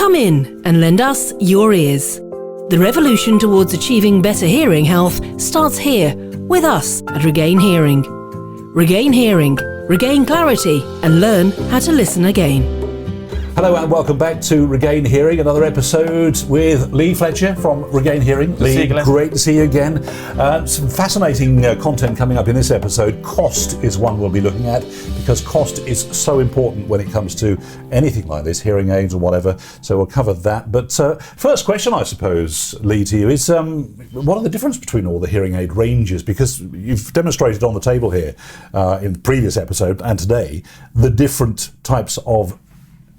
Come in and lend us your ears. The revolution towards achieving better hearing health starts here, with us at Regain Hearing. Regain Hearing, regain clarity and learn how to listen again. Hello and welcome back to Regain Hearing, another episode with Lee Fletcher from Regain Hearing. Lee, great to see you again. Some fascinating content coming up in this episode. Cost is one we'll be looking at, because cost is so important when it comes to anything like this, hearing aids or whatever. So we'll cover that. But first question, I suppose, Lee, to you is what are the difference between all the hearing aid ranges? Because you've demonstrated on the table here in the previous episode and today the different types of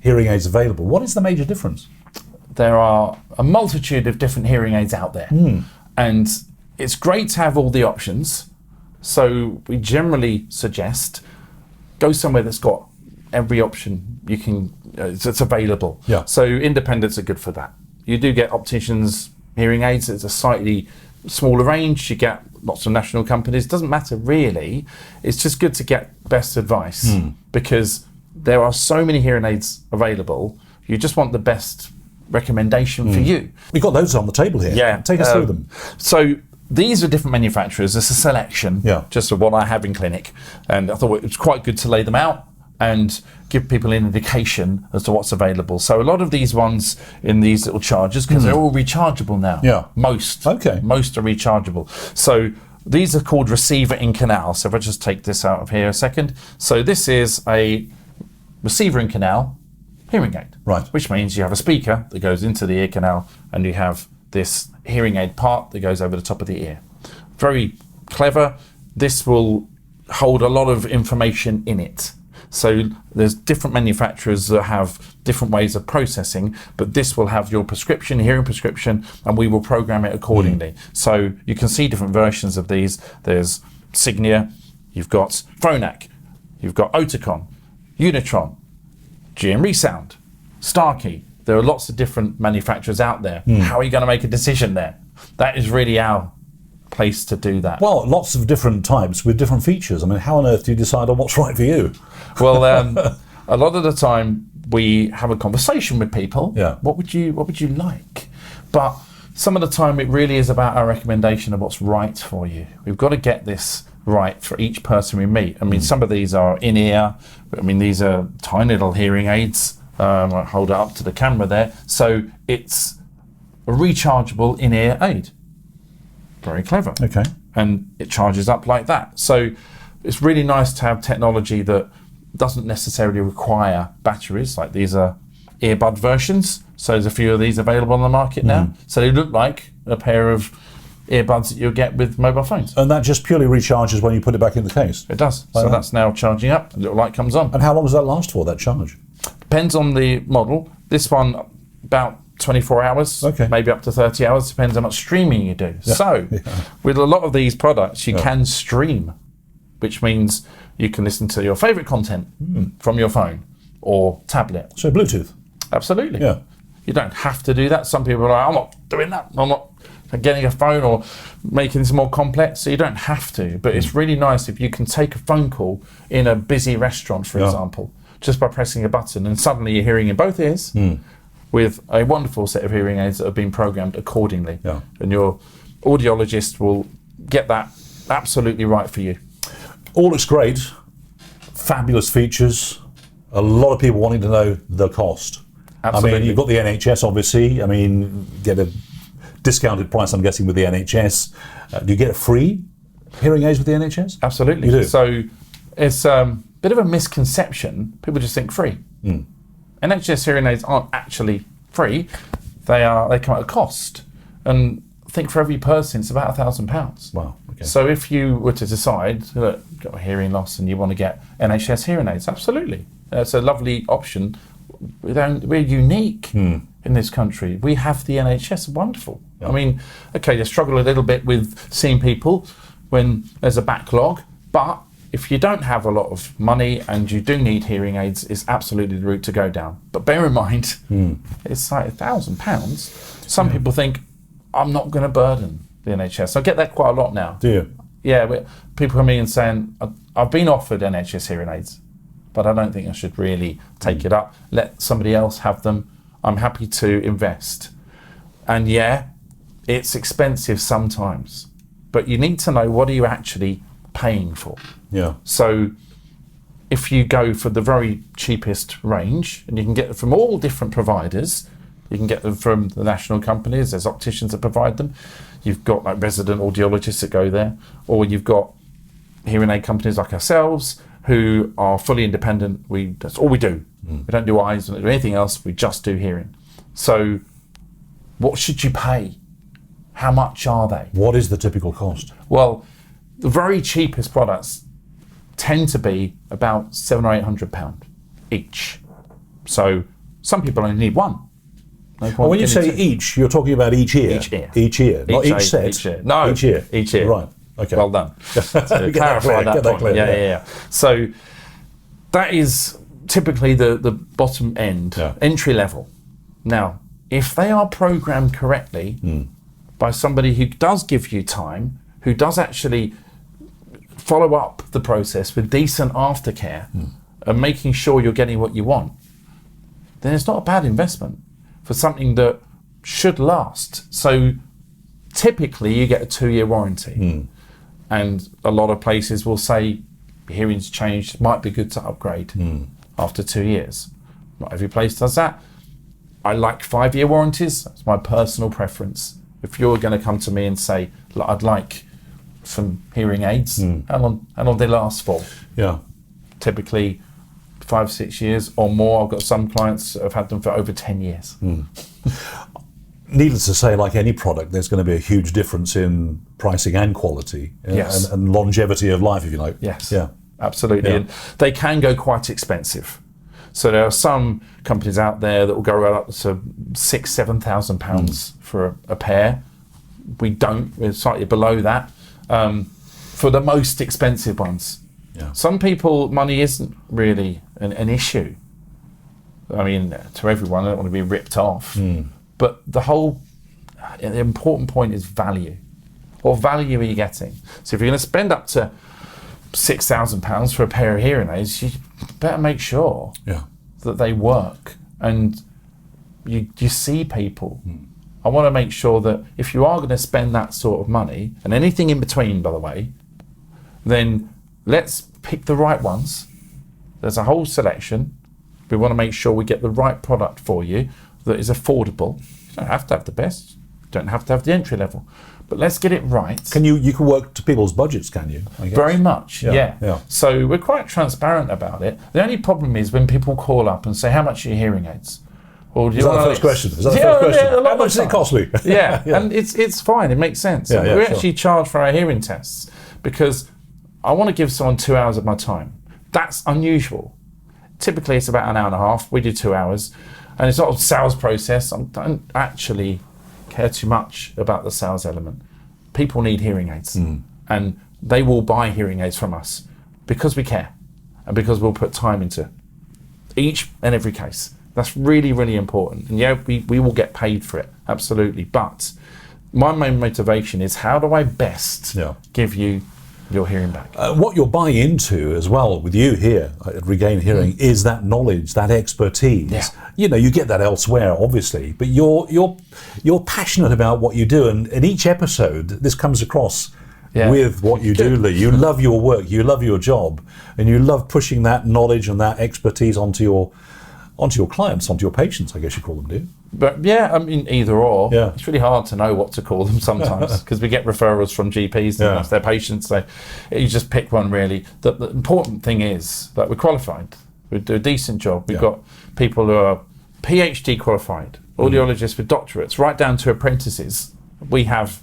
hearing aids available. What is the major difference? There are a multitude of different hearing aids out there, and it's great to have all the options. So we generally suggest go somewhere that's got every option you can that's available. Yeah. So independents are good for that. You do get opticians hearing aids. It's a slightly smaller range. You get lots of national companies. Doesn't matter really. It's just good to get best advice because there are so many hearing aids available. You just want the best recommendation for you. We've got those on the table here. Yeah. Take us through them. So these are different manufacturers. It's a selection just of what I have in clinic. And I thought it was quite good to lay them out and give people an indication as to what's available. So a lot of these ones in these little chargers, because they're all rechargeable now. Yeah. Most. Okay. Most are rechargeable. So these are called receiver-in-canal. So if I just take this out of here a second. So this is a receiver-in-canal hearing aid, right? Which means you have a speaker that goes into the ear canal and you have this hearing aid part that goes over the top of the ear. Very clever. This will hold a lot of information in it. So there's different manufacturers that have different ways of processing, but this will have your prescription, hearing prescription, and we will program it accordingly. So you can see different versions of these. There's Signia, you've got Phonak, you've got Oticon, Unitron, GM Resound, Starkey. There are lots of different manufacturers out there. How are you going to make a decision there? That is really our place to do that. Well, lots of different types with different features. I mean, how on earth do you decide on what's right for you? Well, a lot of the time we have a conversation with people. Yeah. What would you like? But some of the time it really is about our recommendation of what's right for you. We've got to get this right for each person we meet. I mean, some of these are in-ear. I mean, these are tiny little hearing aids. I'll hold it up to the camera there. So it's a rechargeable in-ear aid. Very clever. Okay. And it charges up like that. So it's really nice to have technology that doesn't necessarily require batteries. Like these are earbud versions. So there's a few of these available on the market now. So they look like a pair of earbuds that you'll get with mobile phones. And that just purely recharges when you put it back in the case? It does. Like so that. That's now charging up. A little light comes on. And how long does that last for, that charge? Depends on the model. This one, about 24 hours, maybe up to 30 hours, depends how much streaming you do. Yeah. So with a lot of these products, you can stream, which means you can listen to your favorite content from your phone or tablet. So Bluetooth? Absolutely. Yeah. You don't have to do that. Some people are like, I'm not doing that. I'm not getting a phone or making this more complex. So you don't have to. But it's really nice if you can take a phone call in a busy restaurant, for example, just by pressing a button, and suddenly you're hearing in both ears with a wonderful set of hearing aids that have been programmed accordingly. Yeah. And your audiologist will get that absolutely right for you. All looks great. Fabulous features. A lot of people wanting to know the cost. Absolutely. I mean, you've got the NHS, obviously. I mean, get a discounted price, I'm guessing, with the NHS. Do you get a free hearing aids with the NHS? Absolutely. You do? So it's a bit of a misconception. People just think free. NHS hearing aids aren't actually free. They come at a cost. And I think for every person, it's about £1,000. Wow. Okay. So if you were to decide that you've got a hearing loss and you want to get NHS hearing aids, absolutely. It's a lovely option. We're unique in this country. We have the NHS, wonderful. I mean, okay, you struggle a little bit with seeing people when there's a backlog, but if you don't have a lot of money and you do need hearing aids, it's absolutely the route to go down. But bear in mind, it's like £1,000. Some people think, I'm not going to burden the NHS. I get that quite a lot now. Do you? Yeah, people come in and saying, I've been offered NHS hearing aids, but I don't think I should really take it up. Let somebody else have them. I'm happy to invest. And yeah, it's expensive sometimes, but you need to know what are you actually paying for. Yeah. So if you go for the very cheapest range, and you can get it from all different providers, you can get them from the national companies, there's opticians that provide them, you've got like resident audiologists that go there, or you've got hearing aid companies like ourselves who are fully independent. That's all we do. We don't do eyes, we don't do anything else, we just do hearing. So what should you pay? How much are they? What is the typical cost? Well, the very cheapest products tend to be about £700 or £800 each. So some people only need one. No point When you say each, you're talking about each ear? Each ear. Each ear, not each set? Each ear. No, each ear. Each ear. Right, okay. Well done. To clarify that point. Clear, yeah. So that is typically the bottom end, entry level. Now, if they are programmed correctly by somebody who does give you time, who does actually follow up the process with decent aftercare and making sure you're getting what you want, then it's not a bad investment for something that should last. So typically you get a 2-year warranty, and a lot of places will say hearing's changed, might be good to upgrade after 2 years. Not every place does that. I like 5-year warranties. That's my personal preference. If you're going to come to me and say, look, I'd like some hearing aids, how long do they last for? Yeah. Typically 5-6 years or more. I've got some clients that have had them for over 10 years. Needless to say, like any product, there's going to be a huge difference in pricing and quality, and longevity of life, if you like. Yes, yeah, absolutely. Yeah. And they can go quite expensive. So there are some companies out there that will go right up to £6,000-7,000 for a pair. We don't. We're slightly below that for the most expensive ones. Yeah. Some people, money isn't really an issue. I mean, to everyone, I don't want to be ripped off. But the important point is value. What value are you getting? So if you're going to spend up to £6,000 for a pair of hearing aids, you better make sure that they work and you see people. I want to make sure that if you are going to spend that sort of money, and anything in between, by the way, then let's pick the right ones. There's a whole selection. We want to make sure we get the right product for you that is affordable. You don't have to have the best. You don't have to have the entry level. But let's get it right. You can work to people's budgets, can you? I guess? Very much, yeah. So we're quite transparent about it. The only problem is when people call up and say, how much are your hearing aids? Well, is that the first question? How much does it cost me? Yeah, and it's fine. It makes sense. We actually charge for our hearing tests because I want to give someone 2 hours of my time. That's unusual. Typically, it's about an hour and a half. We do 2 hours. And it's not a sales process. I don't actually care too much about the sales element. People need hearing aids. And they will buy hearing aids from us because we care and because we'll put time into each and every case. That's really, really important. And we will get paid for it, absolutely. But my main motivation is how do I best give you your hearing back? What you're buying into as well with you here at Regain Hearing is that knowledge, that expertise. Yeah. You get that elsewhere, obviously, but you're passionate about what you do, and in each episode, this comes across with what you do, Lee. You love your work, you love your job, and you love pushing that knowledge and that expertise onto your clients, onto your patients, I guess you call them, do you? But I mean, either or. Yeah. It's really hard to know what to call them sometimes because we get referrals from GPs and that's their patients. So you just pick one, really. The important thing is that we're qualified. We do a decent job. We've got people who are PhD qualified, audiologists with doctorates, right down to apprentices. We have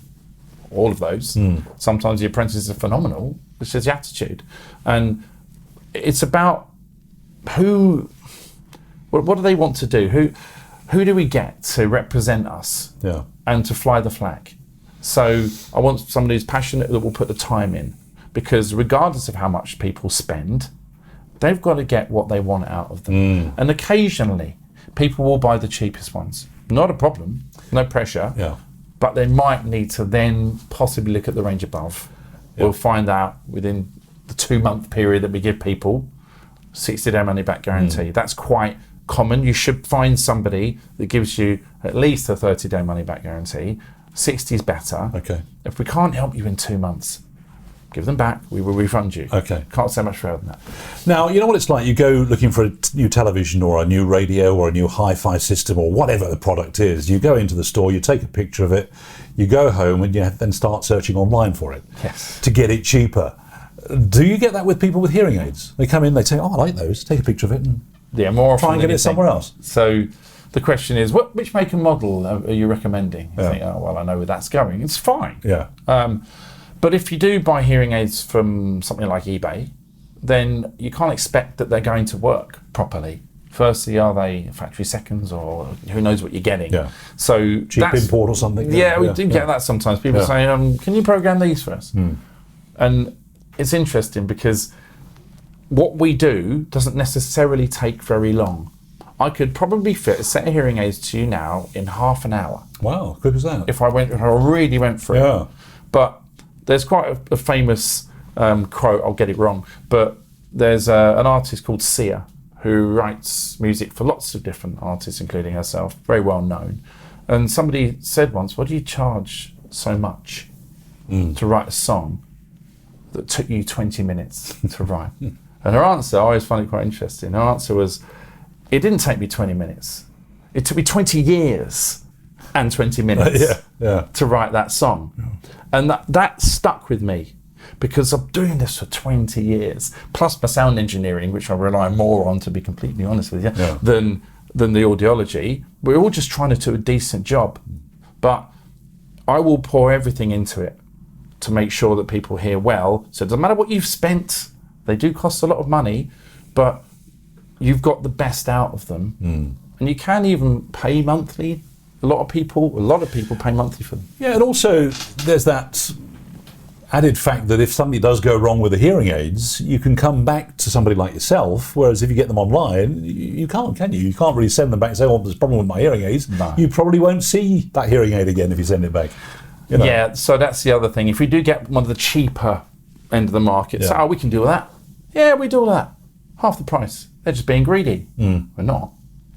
all of those. Sometimes the apprentices are phenomenal. It's just the attitude. And it's about what do they want to do? Who do we get to represent us and to fly the flag? So I want somebody who's passionate that will put the time in, because regardless of how much people spend, they've got to get what they want out of them. And occasionally, people will buy the cheapest ones. Not a problem, no pressure, but they might need to then possibly look at the range above. We'll find out within the 2-month period that we give people, 60-day money back guarantee. That's quite common. You should find somebody that gives you at least a 30-day money-back guarantee. 60 is better. Okay. If we can't help you in 2 months, give them back. We will refund you. Okay. Can't say much further than that. Now, you know what it's like? You go looking for a new television or a new radio or a new hi-fi system or whatever the product is. You go into the store, you take a picture of it, you go home and you then start searching online for it. Yes. To get it cheaper. Do you get that with people with hearing aids? They come in, they say, oh, I like those. Take a picture of it and more often try and get it somewhere else. So the question is, which make and model are you recommending? You think, oh, well, I know where that's going. It's fine. Yeah. But if you do buy hearing aids from something like eBay, then you can't expect that they're going to work properly. Firstly, are they factory seconds, or who knows what you're getting? Yeah. So cheap import or something. Yeah, we do get that sometimes. People say, can you program these for us? And it's interesting because what we do doesn't necessarily take very long. I could probably fit a set of hearing aids to you now in half an hour. Wow, quick as that. If I really went through it. But there's quite a famous quote, I'll get it wrong, but there's an artist called Sia who writes music for lots of different artists, including herself, very well known. And somebody said once, what do you charge so much to write a song that took you 20 minutes to write? And her answer, I always find it quite interesting. Her answer was, it didn't take me 20 minutes. It took me 20 years and 20 minutes to write that song. And that stuck with me because I'm doing this for 20 years, plus my sound engineering, which I rely more on, to be completely honest with you, than the audiology. We're all just trying to do a decent job. But I will pour everything into it to make sure that people hear well. So it doesn't matter what you've spent. They do cost a lot of money, but you've got the best out of them. And you can even pay monthly. A lot of people pay monthly for them. Yeah, and also there's that added fact that if something does go wrong with the hearing aids, you can come back to somebody like yourself, whereas if you get them online, you can't, can you? You can't really send them back and say, oh, there's a problem with my hearing aids. No. You probably won't see that hearing aid again if you send it back. You know? Yeah, so that's the other thing. If we do get one of the cheaper end of the market, so, we can do all that. Yeah, we do all that. Half the price. They're just being greedy. We're not.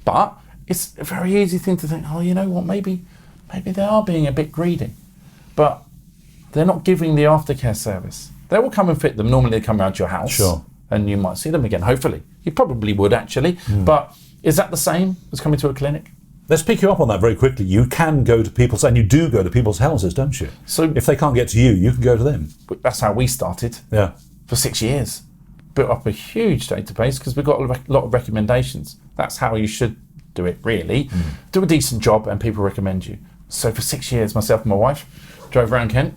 But it's a very easy thing to think, oh, you know what, maybe they are being a bit greedy. But they're not giving the aftercare service. They will come and fit them. Normally they come around to your house. Sure. And you might see them again, hopefully. You probably would, actually. But is that the same as coming to a clinic? Let's pick you up on that very quickly. You can go to people's, and you do go to people's houses, don't you? So if they can't get to you, you can go to them. That's how we started. Yeah. For 6 years. Built up a huge database because we've got a lot of recommendations. That's how you should do it, really. Do a decent job and people recommend you. So for 6 years, myself and my wife drove around Kent,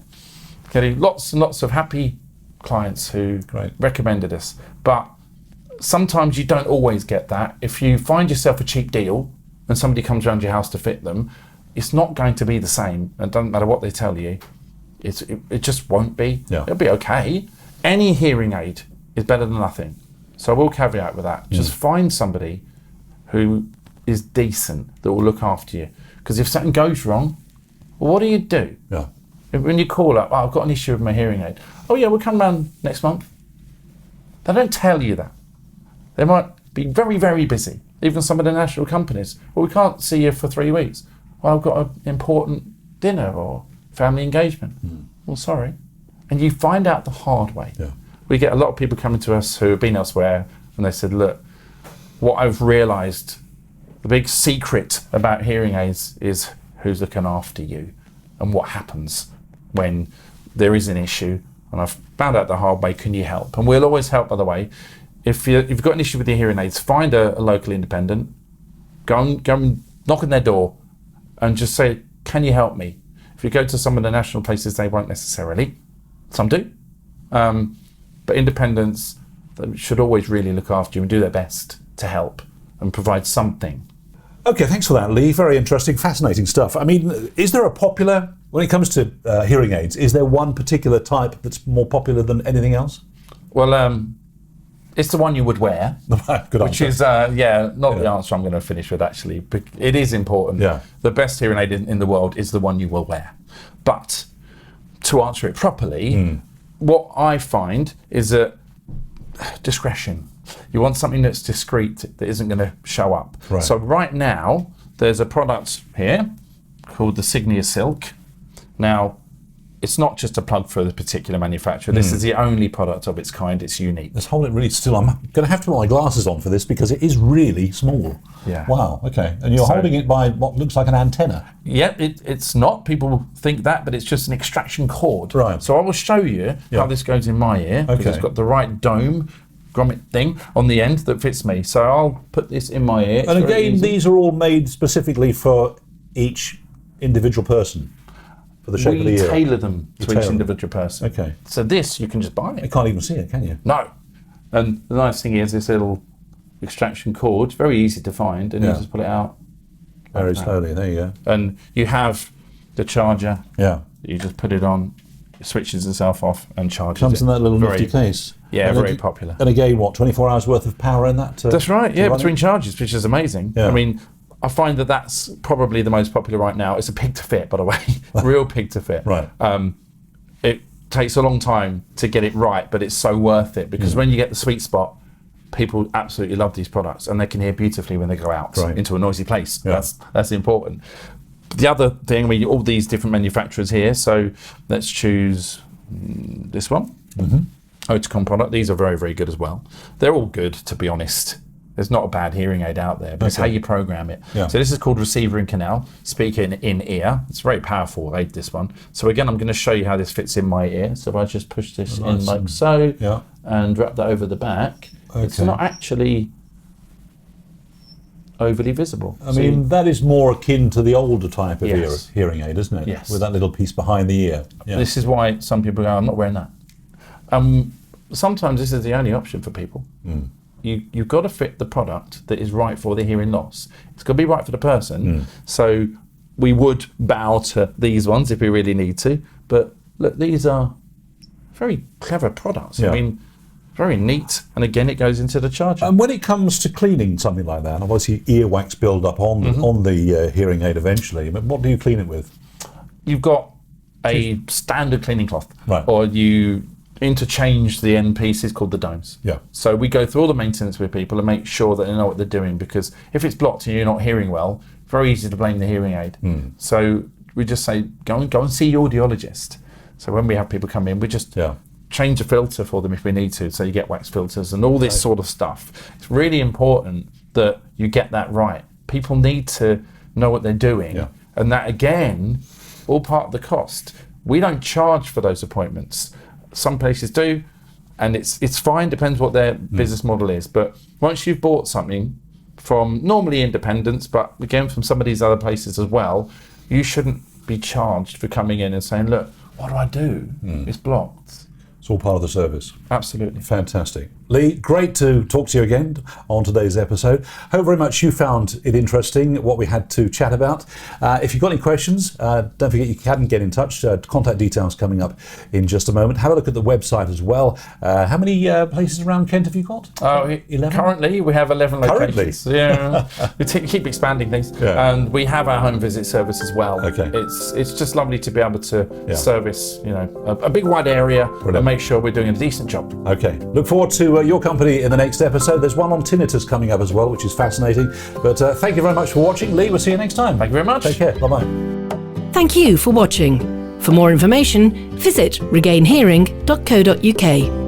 getting lots and lots of happy clients who recommended us. But sometimes you don't always get that. If you find yourself a cheap deal and somebody comes around your house to fit them, it's not going to be the same. It doesn't matter what they tell you. It just won't be. Yeah. It'll be okay. Any hearing aid is better than nothing. So I will caveat with that. Just find somebody who is decent that will look after you. Because if something goes wrong, well, what do you do? Yeah. When you call up, I've got an issue with my hearing aid. Oh yeah, we'll come round next month. They don't tell you that. They might be very, very busy. Even some of the national companies. Well, we can't see you for 3 weeks. Well, I've got an important dinner or family engagement. Well, sorry. And you find out the hard way. Yeah. We get a lot of people coming to us who have been elsewhere and they said, look, what I've realised, the big secret about hearing aids is who's looking after you and what happens when there is an issue. And I've found out the hard way, can you help? And we'll always help, by the way. If you've got an issue with your hearing aids, find a local independent, go and knock on their door and just say, can you help me? If you go to some of the national places, they won't necessarily. Some do. But independents should always really look after you and do their best to help and provide something. Okay, thanks for that, Lee. Very interesting, fascinating stuff. I mean, is there a popular, when it comes to hearing aids, is there one particular type that's more popular than anything else? Well, it's the one you would wear. Good which answer. is, not the answer I'm going to finish with, actually. But it is important. Yeah. The best hearing aid in the world is the one you will wear. But to answer it properly, what I find is that discretion. You want something that's discreet, that isn't going to show up. Right. So right now, there's a product here called the Signia Silk. Now, it's not just a plug for the particular manufacturer. This is the only product of its kind. It's unique. Let's hold it really still. I'm going to have to put my glasses on for this because it is really small. Yeah. Wow, okay. And you're holding it by what looks like an antenna. Yeah, it's not. People think that, but it's just an extraction cord. Right. So I will show you how this goes in my ear, because it's got the right dome grommet thing on the end that fits me. So I'll put this in my ear. And again, these are all made specifically for each individual person. For the shape of the ear. We tailor them to each individual person. Okay. So this, you can just buy it. You can't even see it, can you? No. And the nice thing is this little extraction cord, very easy to find, and you just pull it out. Very slowly, there you go. And you have the charger. Yeah. You just put it on, it switches itself off and charges Comes it. in that little nifty case. Yeah, and very popular. And again, what, 24 hours worth of power in that? That's right, yeah, between charges, which is amazing. Yeah. I mean, I find that that's probably the most popular right now. It's a pig to fit, by the way, real pig to fit. Right. It takes a long time to get it right, but it's so worth it, because when you get the sweet spot, people absolutely love these products, and they can hear beautifully when they go out into a noisy place. Yeah. That's important. The other thing, I mean, all these different manufacturers here, so let's choose this one. Oticon product. These are very, very good as well. They're all good, to be honest. There's not a bad hearing aid out there, but it's how you program it. Yeah. So this is called receiver in canal, speaker in ear. It's a very powerful aid, this one. So again, I'm going to show you how this fits in my ear. So if I just push this in like so, and wrap that over the back, it's not actually overly visible. I mean, that is more akin to the older type of hearing aid, isn't it? Yes. With that little piece behind the ear. Yeah. This is why some people go, I'm not wearing that. Sometimes this is the only option for people. You've got to fit the product that is right for the hearing loss. It's got to be right for the person. So we would bow to these ones if we really need to. But look, these are very clever products. I mean, very neat. And again, it goes into the charger. And when it comes to cleaning something like that, obviously earwax build up on the hearing aid eventually. But what do you clean it with? You've got a standard cleaning cloth, right? Or you interchange the end pieces called the domes. Yeah. So we go through all the maintenance with people and make sure that they know what they're doing, because if it's blocked and you're not hearing well, very easy to blame the hearing aid. So we just say, go and see your audiologist. So when we have people come in, we just change a filter for them if we need to. So you get wax filters and all this sort of stuff. It's really important that you get that right. People need to know what they're doing. And that, again, all part of the cost. We don't charge for those appointments. Some places do, and it's fine, depends what their business model is. But once you've bought something from normally independents, but again from some of these other places as well, you shouldn't be charged for coming in and saying, look, what do I do? It's blocked. It's all part of the service. Absolutely. Fantastic. Lee, great to talk to you again on today's episode. Hope very much you found it interesting, what we had to chat about. If you've got any questions, don't forget you can get in touch. Contact details coming up in just a moment. Have a look at the website as well. How many places around Kent have you got? 11? Currently, we have 11 locations. Yeah, we keep expanding things. And we have our home visit service as well. It's just lovely to be able to service, a big wide area and make sure we're doing a decent job. Okay. Look forward to your company in the next episode. There's one on tinnitus coming up as well, which is fascinating. But thank you very much for watching. Lee, we'll see you next time. Thank you very much. Take care. Bye-bye. Thank you for watching. For more information, visit regainhearing.co.uk.